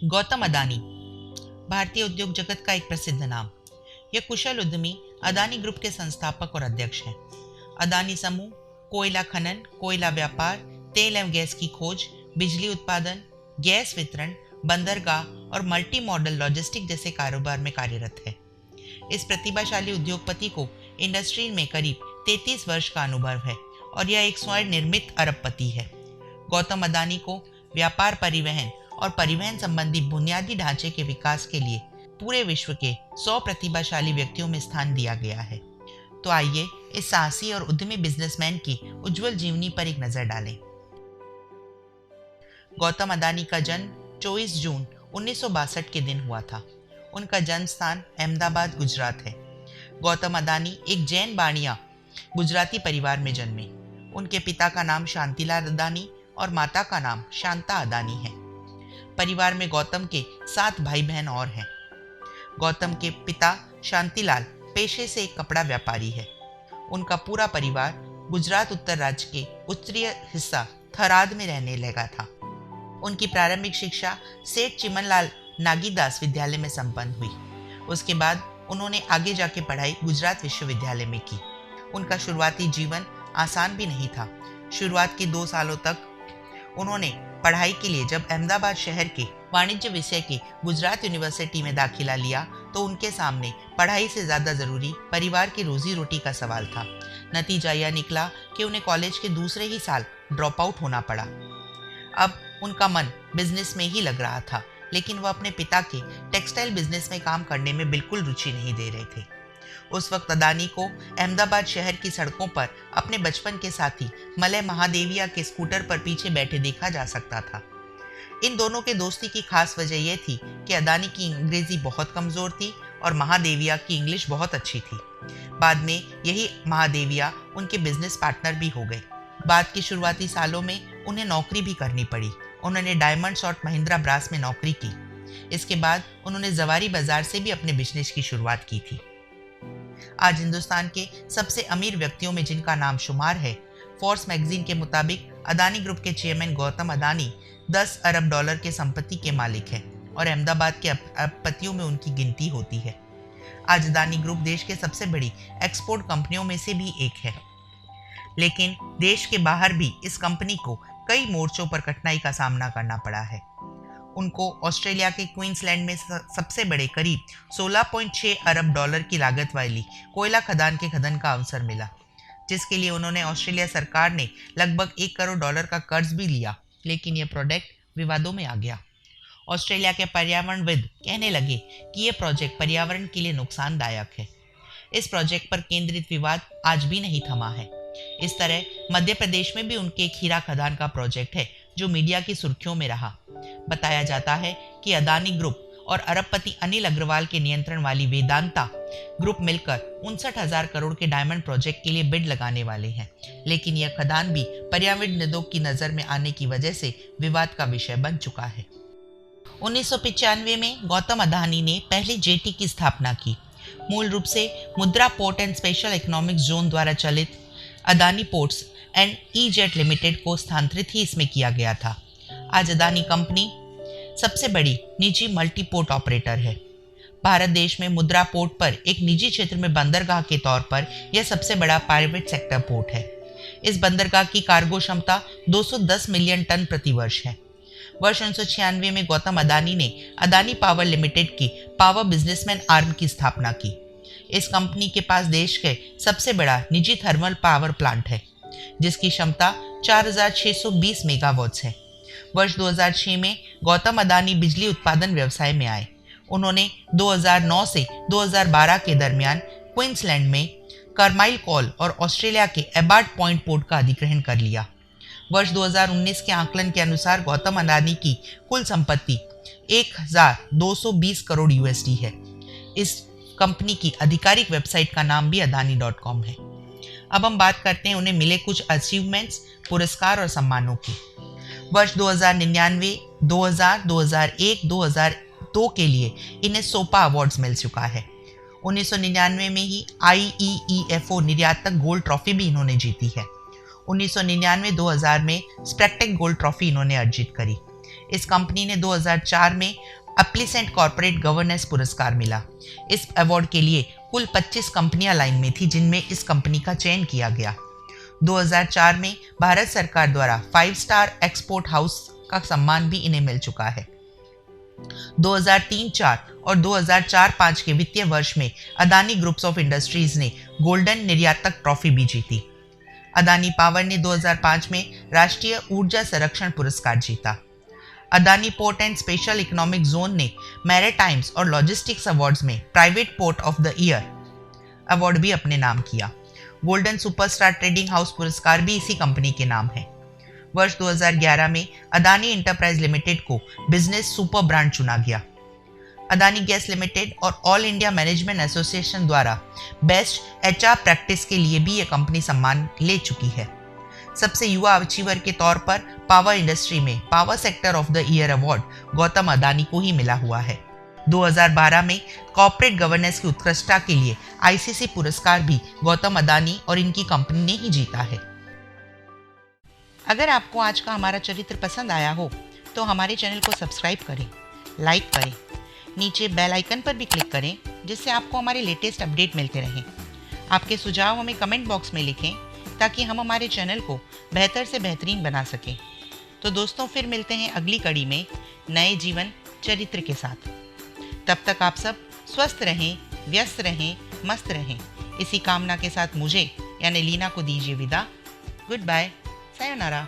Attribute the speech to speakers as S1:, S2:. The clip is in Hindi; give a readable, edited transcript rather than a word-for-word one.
S1: गौतम अदानी भारतीय उद्योग जगत का एक प्रसिद्ध नाम। यह कुशल उद्यमी अदानी ग्रुप के संस्थापक और अध्यक्ष हैं। अदानी समूह कोयला खनन, कोयला व्यापार, तेल एवं गैस की खोज, बिजली उत्पादन, गैस वितरण, बंदरगाह और मल्टी मॉडल लॉजिस्टिक जैसे कारोबार में कार्यरत है। इस प्रतिभाशाली उद्योगपति को इंडस्ट्री में करीब 33 वर्ष का अनुभव है और यह एक स्वयं निर्मित अरबपति है। गौतम अदानी को व्यापार, परिवहन और परिवहन संबंधी बुनियादी ढांचे के विकास के लिए पूरे विश्व के 100 प्रतिभाशाली व्यक्तियों में स्थान दिया गया है। तो आइए इस साहसी और उद्यमी बिजनेसमैन की उज्जवल जीवनी पर एक नजर डालें। गौतम अदानी का जन्म 24 जून 1962 के दिन हुआ था। उनका जन्म स्थान अहमदाबाद, गुजरात है। गौतम अदानी एक जैन बाणिया गुजराती परिवार में जन्मे। उनके पिता का नाम शांतिलाल अदानी और माता का नाम शांता अदानी है। परिवार में गौतम के 7 भाई बहन और हैं। गौतम के पिता शांतिलाल पेशे से एक कपड़ा व्यापारी है। उनका पूरा परिवार गुजरात उत्तर राज्य के उत्तरीय हिस्सा थराद में रहने लगा था। उनकी प्रारंभिक शिक्षा सेठ चिमनलाल नागीदास विद्यालय में संपन्न हुई। उसके बाद उन्होंने आगे जाके पढ़ाई गुजरात विश्वविद्यालय में की। उनका शुरुआती जीवन आसान भी नहीं था। शुरुआत के 2 सालों तक उन्होंने पढ़ाई के लिए जब अहमदाबाद शहर के वाणिज्य विषय के गुजरात यूनिवर्सिटी में दाखिला लिया तो उनके सामने पढ़ाई से ज़्यादा ज़रूरी परिवार की रोजी रोटी का सवाल था। नतीजा यह निकला कि उन्हें कॉलेज के दूसरे ही साल ड्रॉप आउट होना पड़ा। अब उनका मन बिजनेस में ही लग रहा था, लेकिन वह अपने पिता के टेक्सटाइल बिजनेस में काम करने में बिल्कुल रुचि नहीं दे रहे थे। उस वक्त अदानी को अहमदाबाद शहर की सड़कों पर अपने बचपन के साथी मलय महादेविया के स्कूटर पर पीछे बैठे देखा जा सकता था। इन दोनों के दोस्ती की खास वजह यह थी कि अदानी की अंग्रेजी बहुत कमजोर थी और महादेविया की इंग्लिश बहुत अच्छी थी। बाद में यही महादेविया उनके बिजनेस पार्टनर भी हो गए। बाद के शुरुआती सालों में उन्हें नौकरी भी करनी पड़ी। उन्होंने डायमंड्स और महिंद्रा ब्रास में नौकरी की। इसके बाद उन्होंने जवारी बाजार से भी अपने बिजनेस की शुरुआत की थी। आज हिंदुस्तान के सबसे अमीर व्यक्तियों में जिनका नाम शुमार है, फोर्ब्स मैगजीन के मुताबिक अदानी ग्रुप के चेयरमैन गौतम अदानी 10 अरब डॉलर के संपत्ति के मालिक हैं और अहमदाबाद के अरबपतियों में उनकी गिनती होती है। आज अदानी ग्रुप देश के सबसे बड़ी एक्सपोर्ट कंपनियों में से भी एक है, लेकिन देश के बाहर भी इस कंपनी को कई मोर्चों पर कठिनाई का सामना करना पड़ा है। उनको ऑस्ट्रेलिया के क्वींसलैंड में सबसे बड़े करीब 16.6 अरब डॉलर की लागत वाली कोयला खदान के खनन का अवसर मिला, जिसके लिए उन्होंने ऑस्ट्रेलिया सरकार ने लगभग 1 करोड़ डॉलर का कर्ज भी लिया, लेकिन यह प्रोजेक्ट विवादों में आ गया। ऑस्ट्रेलिया के पर्यावरणविद कहने लगे कि यह प्रोजेक्ट पर्यावरण के लिए नुकसानदायक है। इस प्रोजेक्ट पर केंद्रित विवाद आज भी नहीं थमा है। इस तरह मध्य प्रदेश में भी उनके एक हीरा खदान का प्रोजेक्ट है जो मीडिया की सुर्खियों में रहा। बताया जाता है कि अदानी ग्रुप और अरबपति अनिल अग्रवाल के नियंत्रण वाली वेदांता ग्रुप मिलकर 59,000 करोड़ के डायमंड प्रोजेक्ट के लिए बिड लगाने वाले हैं, लेकिन यह खदान भी पर्यावरणविदों की नज़र में आने की वजह से विवाद का विषय बन चुका है। 1995 में गौतम अदानी ने पहली जेटी की स्थापना की। मूल रूप से मुद्रा port and special economic zone द्वारा चलित अदानी पोर्ट्स एंड ई-जेट लिमिटेड को स्थानांतरित ही इसमें किया गया था। आज अदानी कंपनी सबसे बड़ी निजी मल्टी पोर्ट ऑपरेटर है। भारत देश में मुद्रा पोर्ट पर एक निजी क्षेत्र में बंदरगाह के तौर पर यह सबसे बड़ा प्राइवेट सेक्टर पोर्ट है। इस बंदरगाह की कार्गो क्षमता 210 मिलियन टन प्रति वर्ष है। वर्ष 1996 में गौतम अदानी ने अदानी पावर लिमिटेड की पावर बिजनेसमैन आर्म की स्थापना की। इस कंपनी के पास देश के सबसे बड़ा निजी थर्मल पावर प्लांट है, जिसकी क्षमता 4,620 मेगावाट्स है। वर्ष 2006 में गौतम अदानी बिजली उत्पादन व्यवसाय में आए। उन्होंने 2009 से 2012 के दरमियान क्वींसलैंड में कार्माइल कॉल और ऑस्ट्रेलिया के एबार्ट पॉइंट पोर्ट का अधिग्रहण कर लिया। वर्ष 2019 के आंकलन के अनुसार गौतम अदानी की कुल संपत्ति 1,220 करोड़ यूएसडी है। इस कंपनी की आधिकारिक वेबसाइट का नाम भी adani.com है। अब हम बात करते हैं उन्हें मिले कुछ अचीवमेंट्स, पुरस्कार और सम्मानों की। वर्ष 2099, 2000, 2001, 2002 के लिए इन्हें सोपा अवार्ड्स मिल चुका है। 1999 में ही IEEFO निर्यातक गोल्ड ट्रॉफी भी इन्होंने जीती है। 1999-2000 में स्प्रेक्टेक गोल्ड ट्रॉफी इन्होंने अर्जित करी। इस कंपनी ने 2004 में एप्लिसेंट कॉर्पोरेट गवर्नेंस पुरस्कार मिला। इस अवार्ड के लिए कुल 25 कंपनियां लाइन में थी, जिनमें इस कंपनी का चयन किया गया। 2004 में भारत सरकार द्वारा 5 स्टार एक्सपोर्ट हाउस का सम्मान भी इन्हें मिल चुका है। 2003-04 और 2004-05 के वित्तीय वर्ष में अदानी ग्रुप्स ऑफ इंडस्ट्रीज ने गोल्डन निर्यातक ट्रॉफी भी जीती। अदानी पावर ने 2005 में राष्ट्रीय ऊर्जा संरक्षण पुरस्कार जीता। Adani port and special economic zone ने मैरीटाइम्स और लॉजिस्टिक्स अवार्ड्स में private port of the year award भी अपने नाम किया। गोल्डन सुपरस्टार ट्रेडिंग हाउस पुरस्कार भी इसी कंपनी के नाम है। वर्ष 2011 में अदानी इंटरप्राइज लिमिटेड को बिजनेस सुपर ब्रांड चुना गया। अदानी गैस लिमिटेड और ऑल इंडिया मैनेजमेंट एसोसिएशन द्वारा बेस्ट एचआर प्रैक्टिस के लिए भी ये कंपनी सम्मान ले चुकी है। सबसे युवा अचीवर के तौर पर पावर इंडस्ट्री में power sector of the year award Gautam Adani को ही मिला हुआ है। 2012 में कॉर्पोरेट गवर्नेंस की उत्कृष्टता के लिए आईसीसी पुरस्कार भी गौतम अदानी और इनकी कंपनी ने ही जीता है। अगर आपको आज का हमारा चरित्र पसंद आया हो तो हमारे चैनल को सब्सक्राइब करें, लाइक करें, नीचे बेल आइकन पर भी क्लिक करें, जिससे आपको हमारे लेटेस्ट अपडेट मिलते रहें। आपके सुझाव हमें कमेंट बॉक्स में लिखें ताकि हम हमारे चैनल को बेहतर से बेहतरीन बना सकें। तो दोस्तों, फिर मिलते हैं अगली कड़ी में नए जीवन चरित्र के साथ। तब तक आप सब स्वस्थ रहें, व्यस्त रहें, मस्त रहें। इसी कामना के साथ मुझे यानी लीना को दीजिए विदा। Good bye, sayonara.